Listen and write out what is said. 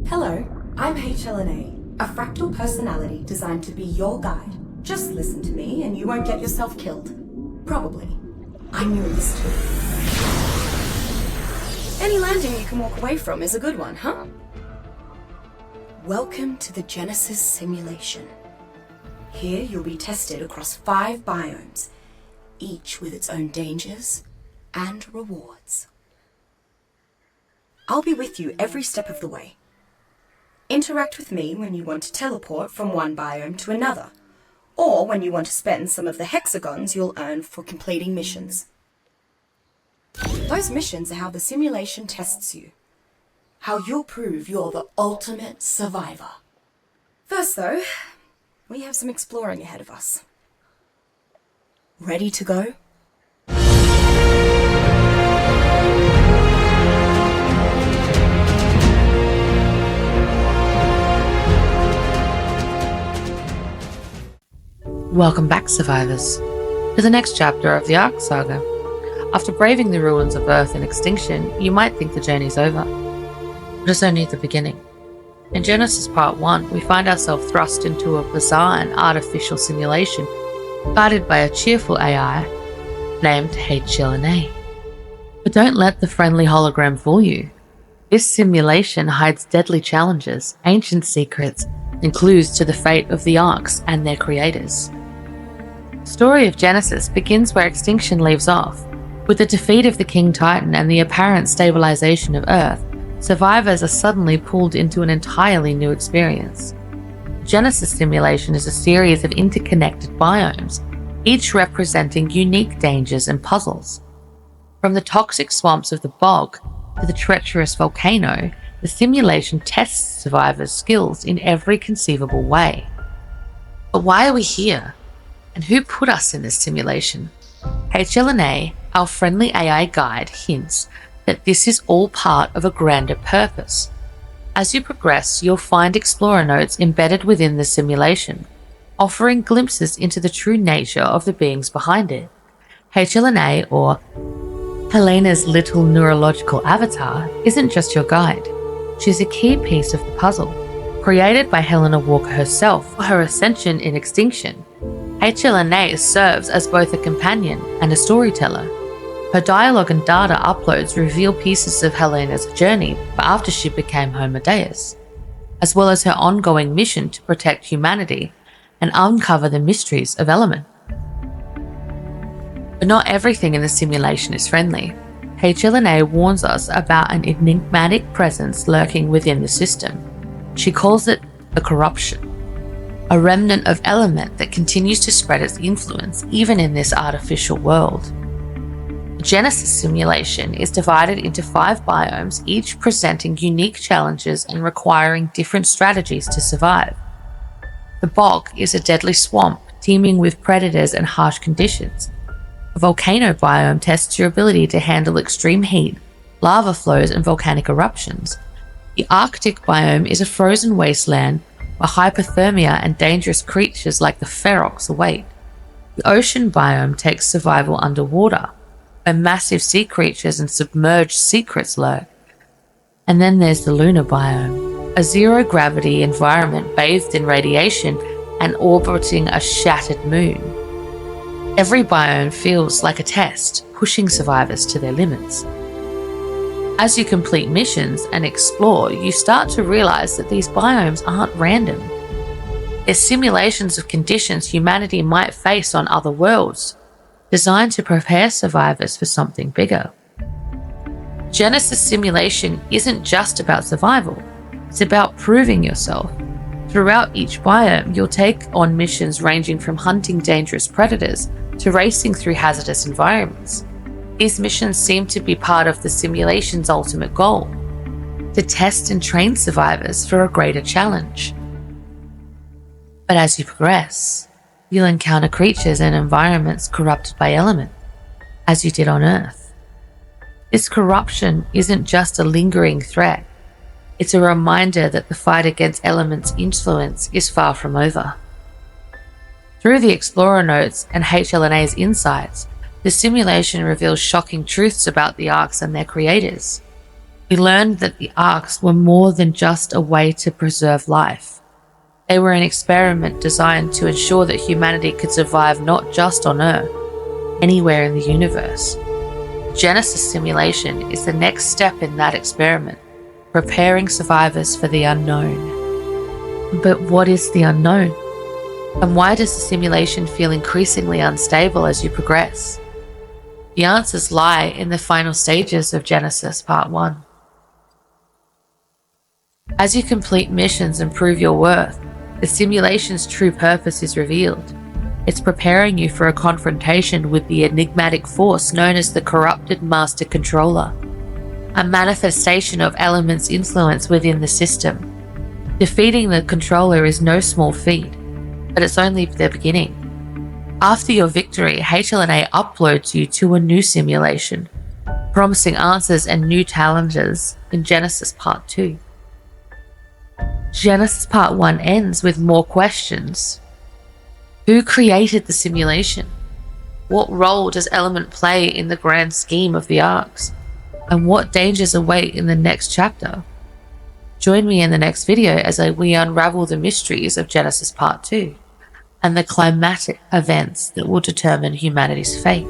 Hello, I'm HLN-A, a fractal personality designed to be your guide. Just listen to me and you won't get yourself killed. Probably. I knew this too. Any landing you can walk away from is a good one, huh? Welcome to the Genesis simulation. Here you'll be tested across 5 biomes, each with its own dangers and rewards. I'll be with you every step of the way. Interact with me when you want to teleport from one biome to another, or when you want to spend some of the hexagons you'll earn for completing missions. Those missions are how the simulation tests you, how you'll prove you're the ultimate survivor. First though, we have some exploring ahead of us. Ready to go? Welcome back, survivors, to the next chapter of the ARK saga. After braving the ruins of Earth in extinction, you might think the journey's over, but it's only the beginning. In Genesis Part 1, we find ourselves thrust into a bizarre and artificial simulation guided by a cheerful AI named HLN-A. But don't let the friendly hologram fool you. This simulation hides deadly challenges, ancient secrets, and clues to the fate of the ARKs and their creators. The story of Genesis begins where extinction leaves off. With the defeat of the King Titan and the apparent stabilization of Earth, survivors are suddenly pulled into an entirely new experience. The Genesis simulation is a series of interconnected biomes, each representing unique dangers and puzzles. From the toxic swamps of the bog to the treacherous volcano, the simulation tests survivors' skills in every conceivable way. But why are we here? And who put us in this simulation? HLN-A, our friendly AI guide, hints that this is all part of a grander purpose. As you progress, you'll find explorer notes embedded within the simulation, offering glimpses into the true nature of the beings behind it. HLN-A, or Helena's little neurological avatar, isn't just your guide. She's a key piece of the puzzle. Created by Helena Walker herself for her ascension in extinction, HLN-A serves as both a companion and a storyteller. Her dialogue and data uploads reveal pieces of Helena's journey after she became Homo Deus, as well as her ongoing mission to protect humanity and uncover the mysteries of Element. But not everything in the simulation is friendly. HLN-A warns us about an enigmatic presence lurking within the system. She calls it the corruption, a remnant of Element that continues to spread its influence even in this artificial world. The Genesis simulation is divided into 5 biomes, each presenting unique challenges and requiring different strategies to survive. The bog is a deadly swamp teeming with predators and harsh conditions. A volcano biome tests your ability to handle extreme heat, lava flows, and volcanic eruptions. The Arctic biome is a frozen wasteland where hypothermia and dangerous creatures like the ferox await. The ocean biome takes survival underwater, where massive sea creatures and submerged secrets lurk. And then there's the lunar biome, a zero-gravity environment bathed in radiation and orbiting a shattered moon. Every biome feels like a test, pushing survivors to their limits. As you complete missions and explore, you start to realize that these biomes aren't random. They're simulations of conditions humanity might face on other worlds, designed to prepare survivors for something bigger. Genesis simulation isn't just about survival, it's about proving yourself. Throughout each biome, you'll take on missions ranging from hunting dangerous predators to racing through hazardous environments. These missions seem to be part of the simulation's ultimate goal, to test and train survivors for a greater challenge. But as you progress, you'll encounter creatures and environments corrupted by Element, as you did on Earth. This corruption isn't just a lingering threat, it's a reminder that the fight against Element's influence is far from over. Through the Explorer notes and HLN-A's insights, the simulation reveals shocking truths about the ARKs and their creators. We learned that the ARKs were more than just a way to preserve life. They were an experiment designed to ensure that humanity could survive not just on Earth, anywhere in the universe. Genesis simulation is the next step in that experiment, preparing survivors for the unknown. But what is the unknown? And why does the simulation feel increasingly unstable as you progress? The answers lie in the final stages of Genesis Part 1. As you complete missions and prove your worth, the simulation's true purpose is revealed. It's preparing you for a confrontation with the enigmatic force known as the corrupted Master Controller, a manifestation of Element's influence within the system. Defeating the controller is no small feat, but it's only the beginning. After your victory, HLN-A uploads you to a new simulation, promising answers and new challenges in Genesis Part 2. Genesis Part 1 ends with more questions. Who created the simulation? What role does Element play in the grand scheme of the ARKs? And what dangers await in the next chapter? Join me in the next video as we unravel the mysteries of Genesis Part 2 and the climatic events that will determine humanity's fate.